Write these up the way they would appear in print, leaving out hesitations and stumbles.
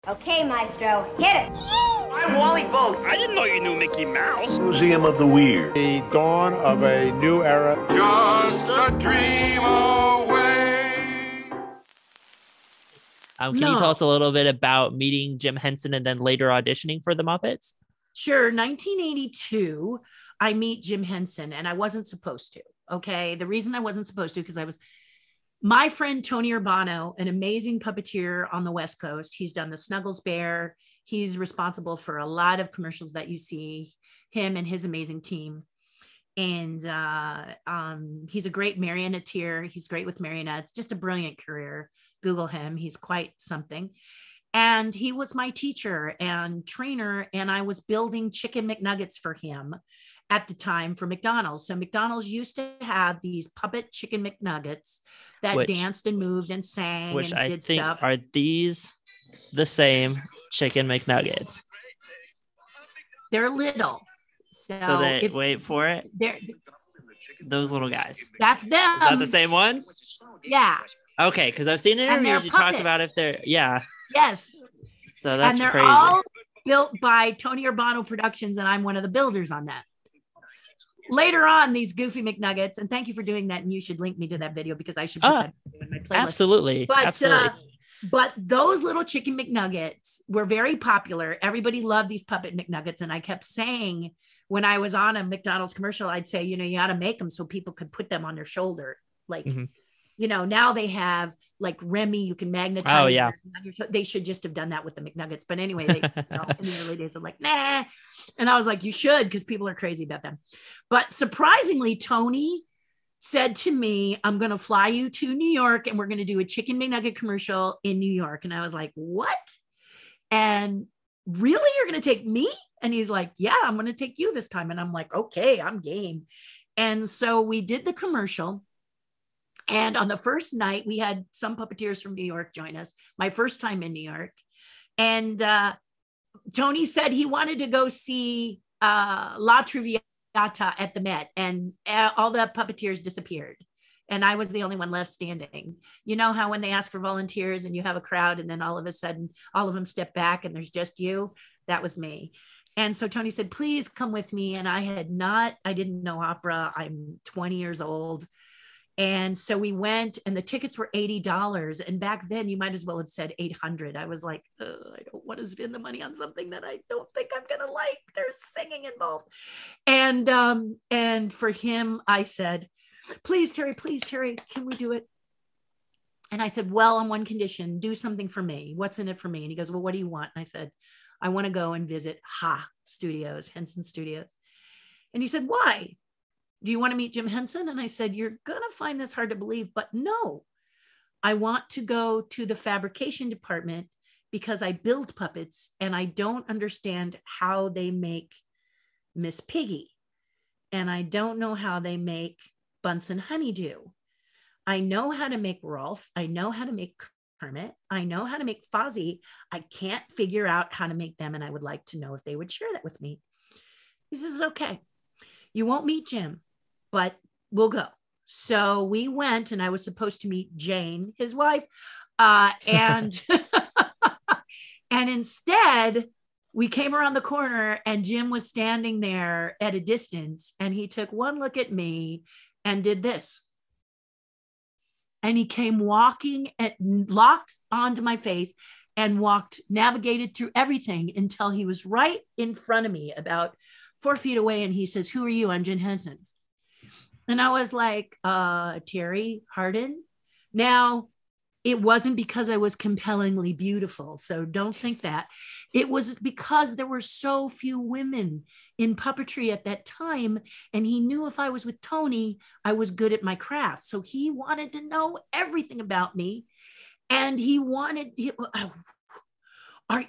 Okay, Maestro, hit it. I'm Wally Boat. I didn't know you knew Mickey Mouse. Museum of the Weird. The dawn of a new era. Just a dream away. Can you tell us a little bit about meeting Jim Henson and then later auditioning for the Muppets? Sure. 1982, I meet Jim Henson, and I wasn't supposed to. Okay. The reason I wasn't supposed to, because my friend Tony Urbano, an amazing puppeteer on the West Coast. He's done the Snuggles Bear. He's responsible for a lot of commercials that you see, him and his amazing team. And he's a great marionetteer. He's great with marionettes, just a brilliant career. Google him. He's quite something. And he was my teacher and trainer. And I was building chicken McNuggets for him at the time for McDonald's. So McDonald's used to have these puppet chicken McNuggets that danced and moved and sang and I did think stuff. Are these the same chicken McNuggets? They're little. Wait for it. Those little guys. That's them. Is that the same ones? Yeah. Okay, because I've seen interviews you talked about if they're Yes. So that's and they're crazy. all built by Tony Urbano Productions, and I'm one of the builders on that. Later on, these goofy McNuggets, and thank you for doing that. And you should link me to that video because I should put that in my playlist. Absolutely. But those little chicken McNuggets were very popular. Everybody loved these puppet McNuggets. And I kept saying when I was on a McDonald's commercial, I'd say, you got to make them so people could put them on their shoulder. Like, now they have like Remy, you can magnetize. Oh, yeah. They should just have done that with the McNuggets. But anyway, in the early days, I'm like, nah. And I was like, you should, because people are crazy about them. But surprisingly, Tony said to me, I'm going to fly you to New York and we're going to do a chicken McNugget commercial in New York. And I was like, what? And really, you're going to take me? And he's like, yeah, I'm going to take you this time. And I'm like, okay, I'm game. And so we did the commercial. And on the first night, we had some puppeteers from New York join us, my first time in New York. And Tony said he wanted to go see La Traviata at the Met, and all the puppeteers disappeared. And I was the only one left standing. You know how when they ask for volunteers and you have a crowd and then all of a sudden, all of them step back and there's just you? That was me. And so Tony said, please come with me. And I didn't know opera. I'm 20 years old. And so we went, and the tickets were $80. And back then you might as well have said 800. I was like, I don't want to spend the money on something that I don't think I'm going to like. There's singing involved. And for him, I said, please, Terri, can we do it? And I said, well, on one condition, do something for me. What's in it for me? And he goes, well, what do you want? And I said, I want to go and visit Henson Studios. And he said, why? Do you want to meet Jim Henson? And I said, you're going to find this hard to believe, but no, I want to go to the fabrication department because I build puppets and I don't understand how they make Miss Piggy. And I don't know how they make Bunsen Honeydew. I know how to make Rolf. I know how to make Kermit. I know how to make Fozzie. I can't figure out how to make them. And I would like to know if they would share that with me. He says, okay, you won't meet Jim, but we'll go. So we went, and I was supposed to meet Jane, his wife. And instead we came around the corner and Jim was standing there at a distance, and he took one look at me and did this. And he came walking and locked onto my face and navigated through everything until he was right in front of me, about 4 feet away. And he says, who are you? I'm Jim Henson. And I was like, Terri Hardin. Now, it wasn't because I was compellingly beautiful. So don't think that. It was because there were so few women in puppetry at that time. And he knew if I was with Tony, I was good at my craft. So he wanted to know everything about me. And he wanted, are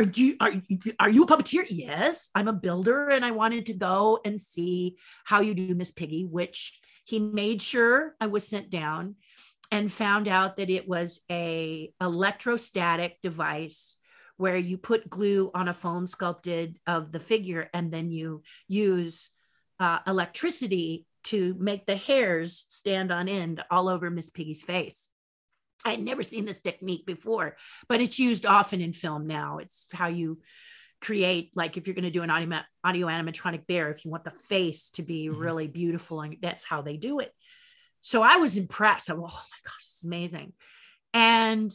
you a puppeteer? Yes, I'm a builder, and I wanted to go and see how you do Miss Piggy, which he made sure I was sent down, and found out that it was a electrostatic device where you put glue on a foam sculpted of the figure, and then you use electricity to make the hairs stand on end all over Miss Piggy's face. I had never seen this technique before, but it's used often in film now. It's how you create, like if you're going to do an audio animatronic bear, if you want the face to be really beautiful, and that's how they do it. So I was impressed. Oh my gosh, it's amazing. And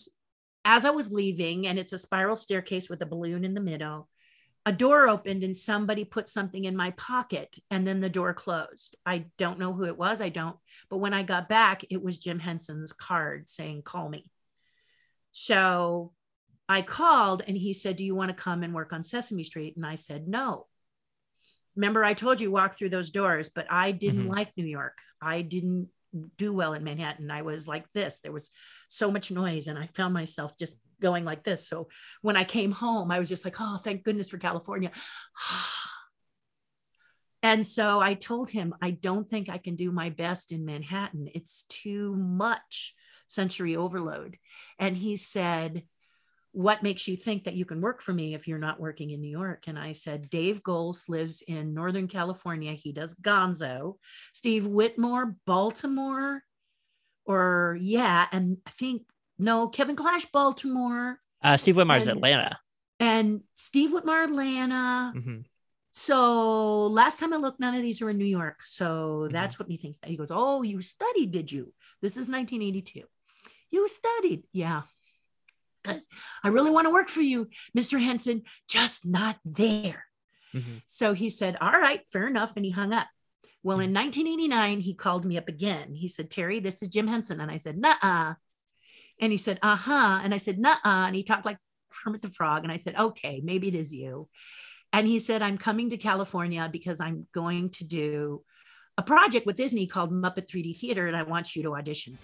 as I was leaving, and it's a spiral staircase with a balloon in the middle, a door opened and somebody put something in my pocket, and then the door closed. I don't know who it was. But when I got back, it was Jim Henson's card saying, call me. So I called and he said, do you want to come and work on Sesame Street? And I said, no. Remember, I told you walk through those doors, but I didn't like New York. I didn't do well in Manhattan. I was like this. There was so much noise and I found myself just going like this. So when I came home, I was just like, oh, thank goodness for California. And so I told him, I don't think I can do my best in Manhattan. It's too much sensory overload. And he said, what makes you think that you can work for me if you're not working in New York? And I said, Dave Goles lives in Northern California. He does Gonzo. Steve Whitmore, Baltimore, and I think, no, Kevin Clash, Baltimore. Steve Whitmore's Atlanta. And Steve Whitmore, Atlanta. So last time I looked, none of these are in New York. So that's what he thinks. He goes, oh, you studied, did you? This is 1982. You studied. Yeah. Because I really want to work for you, Mr. Henson, just not there. So he said, all right, fair enough. And he hung up. Well, in 1989, he called me up again. He said, Terri, this is Jim Henson. And I said, nuh-uh. And he said, uh-huh. And I said, nuh-uh. And he talked like Kermit the Frog. And I said, okay, maybe it is you. And he said, I'm coming to California because I'm going to do a project with Disney called Muppet 3D Theater, and I want you to audition.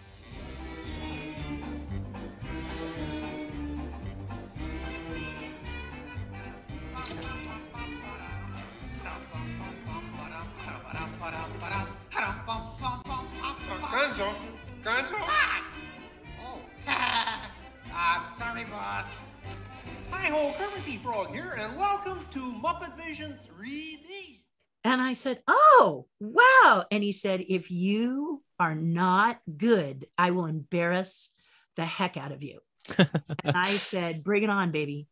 Gonzo? Sorry, boss. Hi-ho, Kermit the Frog here, and welcome to Muppet Vision 3D. And I said, oh, wow. And he said, if you are not good, I will embarrass the heck out of you. And I said, bring it on, baby.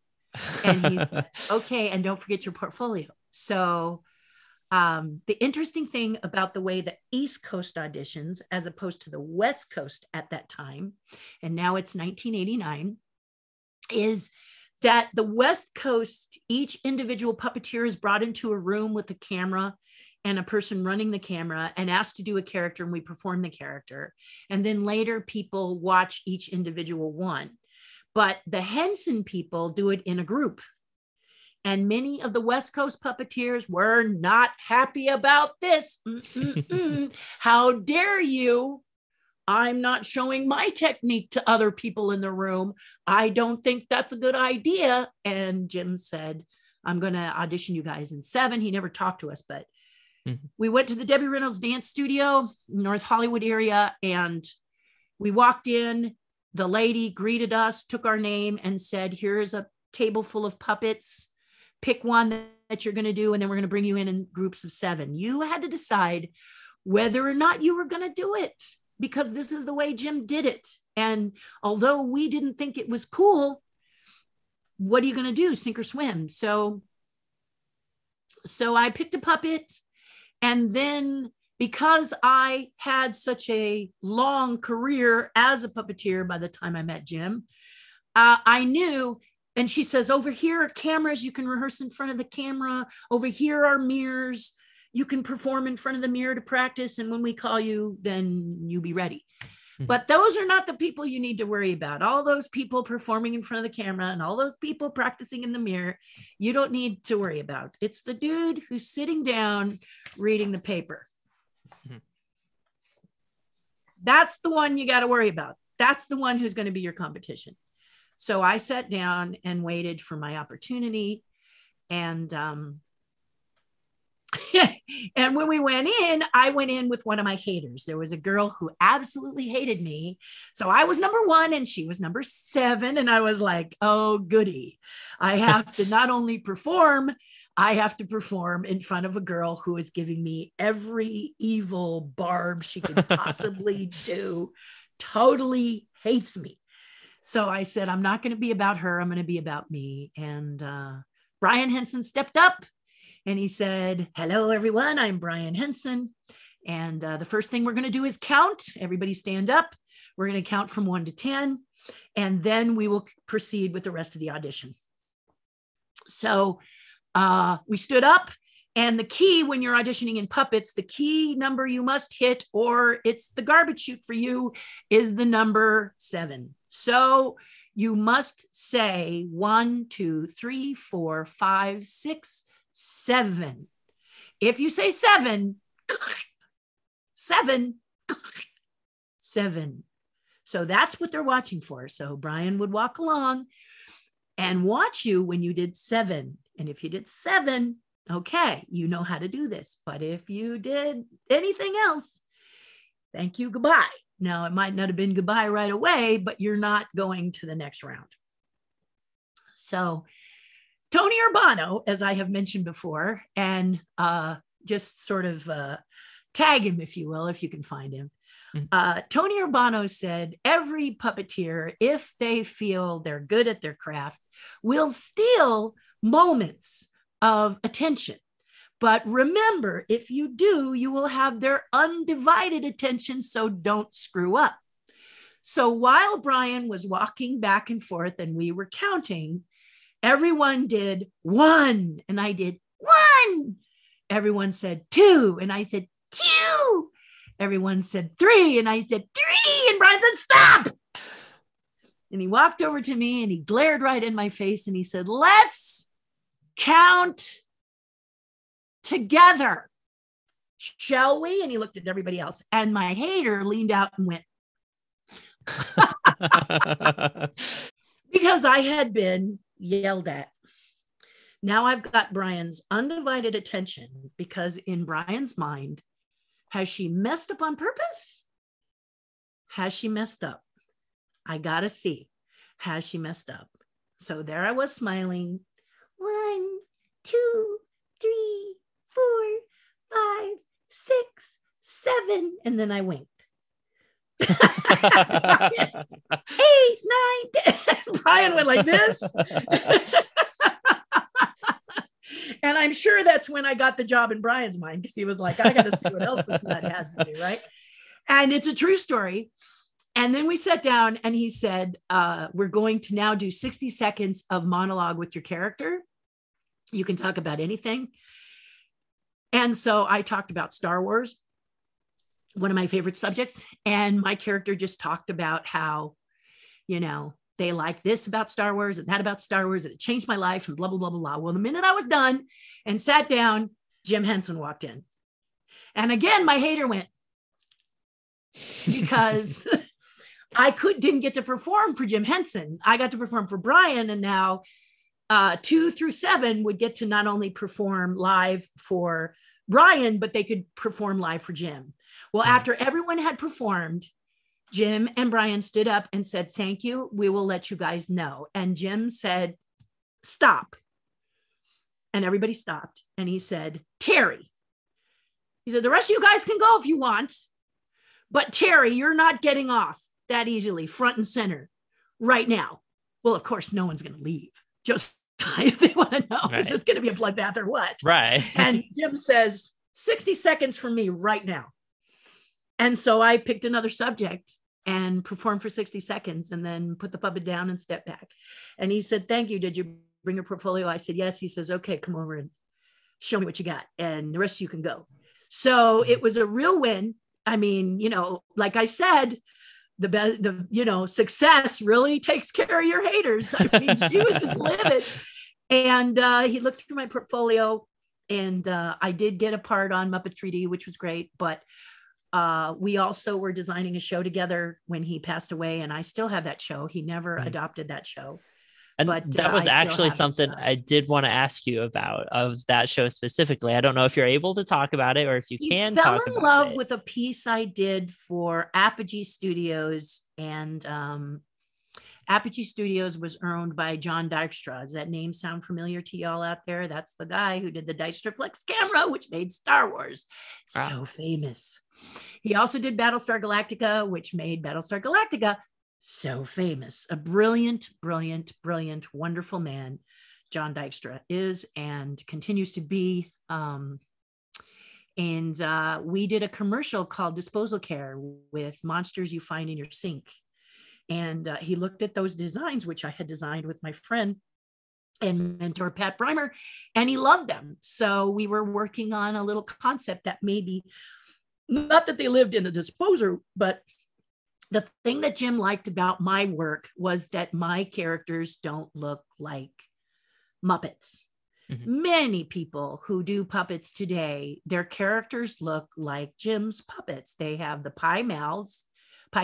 And he said, okay, and don't forget your portfolio. So the interesting thing about the way the East Coast auditions, as opposed to the West Coast at that time, and now it's 1989, is that the West Coast, each individual puppeteer is brought into a room with a camera and a person running the camera and asked to do a character, and we perform the character. And then later people watch each individual one. But the Henson people do it in a group. And many of the West Coast puppeteers were not happy about this. How dare you? I'm not showing my technique to other people in the room. I don't think that's a good idea. And Jim said, I'm going to audition you guys in 7. He never talked to us, but we went to the Debbie Reynolds Dance Studio, North Hollywood area. And we walked in, the lady greeted us, took our name and said, here's a table full of puppets. Pick one that you're going to do. And then we're going to bring you in groups of 7. You had to decide whether or not you were going to do it, because this is the way Jim did it. And although we didn't think it was cool, what are you going to do? Sink or swim? So I picked a puppet. And then because I had such a long career as a puppeteer by the time I met Jim, I knew. And she says, over here are cameras. You can rehearse in front of the camera. Over here are mirrors. You can perform in front of the mirror to practice. And when we call you, then you be ready. But those are not the people you need to worry about. All those people performing in front of the camera and all those people practicing in the mirror, you don't need to worry about. It's the dude who's sitting down reading the paper. That's the one you got to worry about. That's the one who's going to be your competition. So I sat down and waited for my opportunity. And and when we went in, I went in with one of my haters. There was a girl who absolutely hated me. So I was number 1 and she was number 7. And I was like, oh, goody. I have to not only perform, I have to perform in front of a girl who is giving me every evil barb she could possibly do. Totally hates me. So I said, I'm not going to be about her. I'm going to be about me. And Brian Henson stepped up and he said, hello, everyone. I'm Brian Henson. And the first thing we're going to do is count. Everybody stand up. We're going to count from 1 to 10. And then we will proceed with the rest of the audition. So we stood up. And the key when you're auditioning in puppets, the key number you must hit, or it's the garbage chute for you, is the number 7. So you must say 1, 2, 3, 4, 5, 6, 7. If you say 7, 7, 7. So that's what they're watching for. So Brian would walk along and watch you when you did 7. And if you did 7, okay, you know how to do this. But if you did anything else, thank you, goodbye. Now, it might not have been goodbye right away, but you're not going to the next round. So Tony Urbano, as I have mentioned before, and just sort of tag him, if you will, if you can find him. Tony Urbano said, every puppeteer, if they feel they're good at their craft, will steal moments of attention. But remember, if you do, you will have their undivided attention, so don't screw up. So while Brian was walking back and forth and we were counting, everyone did 1, and I did 1. Everyone said 2, and I said 2. Everyone said 3, and I said 3, and Brian said, stop. And he walked over to me and he glared right in my face and he said, let's count together, shall we? And he looked at everybody else, and my hater leaned out and went, because I had been yelled at. Now I've got Brian's undivided attention, because in Brian's mind, has she messed up on purpose? Has she messed up? I gotta see, has she messed up? So there I was smiling. 1, 2, 3, 4, 5, 6, 7. And then I winked. 8, 9, 10. Brian went like this. And I'm sure that's when I got the job in Brian's mind, because he was like, I got to see what else this nut has to do, right? And it's a true story. And then we sat down and he said, we're going to now do 60 seconds of monologue with your character. You can talk about anything. And so I talked about Star Wars, one of my favorite subjects. And my character just talked about how, you know, they like this about Star Wars and that about Star Wars, and it changed my life and blah, blah, blah, blah, blah. Well, the minute I was done and sat down, Jim Henson walked in. And again, my hater went, because I didn't get to perform for Jim Henson. I got to perform for Brian, and now 2 through 7 would get to not only perform live for Brian, but they could perform live for Jim. Well, after everyone had performed, Jim and Brian stood up and said, thank you. We will let you guys know. And Jim said, stop. And everybody stopped. And he said, Terri. He said, the rest of you guys can go if you want. But Terri, you're not getting off that easily, front and center right now. Well, of course, no one's going to leave. Just if they want to know, right, is this going to be a bloodbath or what? Right. And Jim says, 60 seconds for me right now. And so I picked another subject and performed for 60 seconds and then put the puppet down and stepped back. And he said, thank you. Did you bring your portfolio? I said, yes. He says, okay, come over and show me what you got. And the rest of you can go. So it was a real win. I mean, you know, like I said, success really takes care of your haters. I mean, she was just livid. And he looked through my portfolio, and I did get a part on Muppet 3D, which was great. But we also were designing a show together when he passed away, and I still have that show. He never adopted that show. And but that was actually something I did want to ask you about, of that show specifically. I don't know if you're able to talk about it or if you can talk about it. He fell in love with a piece I did for Apogee Studios, and Apogee Studios was owned by John Dykstra. Does that name sound familiar to y'all out there? That's the guy who did the Dykstra Flex camera, which made Star Wars so famous. He also did Battlestar Galactica, which made Battlestar Galactica so famous, a brilliant, brilliant, brilliant, wonderful man, John Dykstra is and continues to be. And we did a commercial called Disposal Care with monsters you find in your sink. And he looked at those designs, which I had designed with my friend and mentor, Pat Breimer, and he loved them. So we were working on a little concept that maybe, not that they lived in a disposer, but the thing that Jim liked about my work was that my characters don't look like Muppets. Mm-hmm. Many people who do puppets today, their characters look like Jim's puppets. They have the pie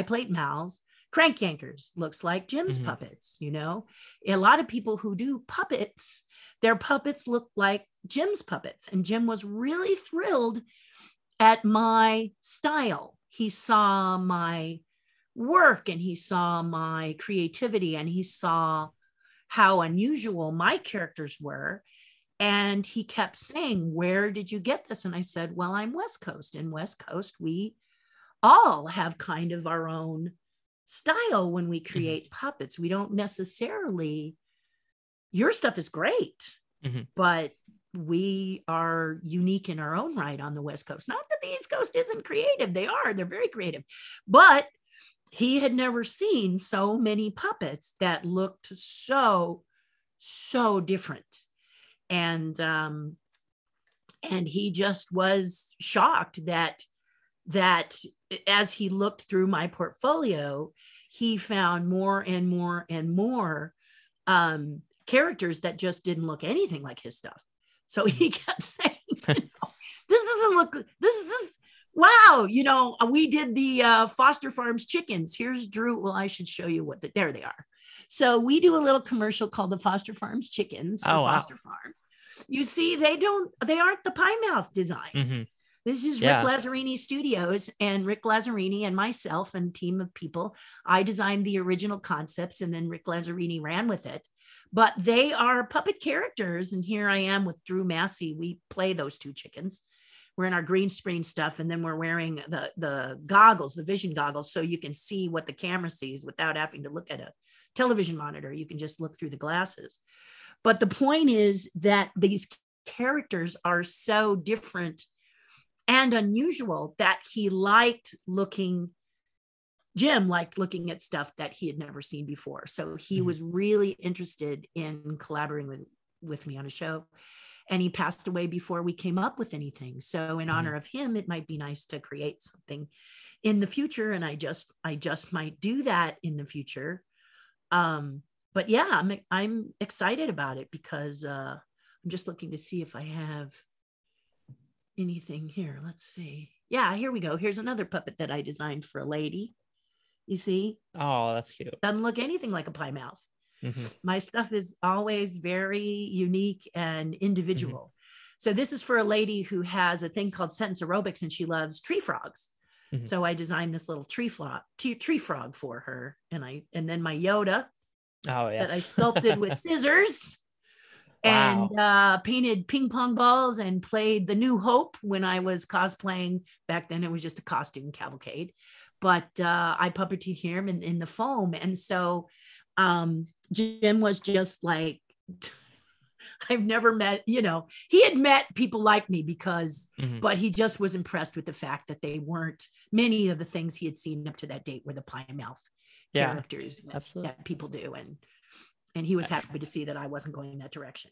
plate mouths. Crank Yankers looks like Jim's puppets, you know. A lot of people who do puppets, their puppets look like Jim's puppets. And Jim was really thrilled at my style. He saw my work and he saw my creativity and he saw how unusual my characters were. And he kept saying, where did you get this? And I said, well, I'm West Coast. And West Coast, we all have kind of our own style when we create puppets. We don't necessarily, your stuff is great, but we are unique in our own right on the West Coast. Not that the East Coast isn't creative. They're very creative, but he had never seen so many puppets that looked so different. And he just was shocked that as he looked through my portfolio, he found more and more and more characters that just didn't look anything like his stuff. So he kept saying, this doesn't look, wow, we did the Foster Farms chickens. Here's Drew. Well, I should show you there they are. So we do a little commercial called the Foster Farms chickens for Foster Farms. You see, they aren't the pie mouth design. This is Rick Lazzarini Studios, and Rick Lazzarini and myself and a team of people. I designed the original concepts and then Rick Lazzarini ran with it. But they are puppet characters. And here I am with Drew Massey. We play those two chickens. We're in our green screen stuff. And then we're wearing the goggles, the vision goggles, so you can see what the camera sees without having to look at a television monitor. You can just look through the glasses. But the point is that these characters are so different and unusual that Jim liked looking at stuff that he had never seen before. So he was really interested in collaborating with me on a show. And he passed away before we came up with anything. So in honor of him, it might be nice to create something in the future. And I just might do that in the future. But yeah, I'm excited about it because I'm just looking to see if I have anything here. Let's see. Yeah, here we go. Here's another puppet that I designed for a lady. You see? Oh, that's cute. Doesn't look anything like a pie mouth. My stuff is always very unique and individual. So this is for a lady who has a thing called sentence aerobics and she loves tree frogs. So I designed this little tree frog for her. And then my Yoda that I sculpted with scissors. And painted ping pong balls and played the New Hope when I was cosplaying. Back then it was just a costume cavalcade, but I puppeteered him in the foam. And so Jim was just like, I've never met, he had met people like me because, but he just was impressed with the fact that they weren't many of the things he had seen up to that date were the pie mouth characters that people do. And he was happy to see that I wasn't going that direction.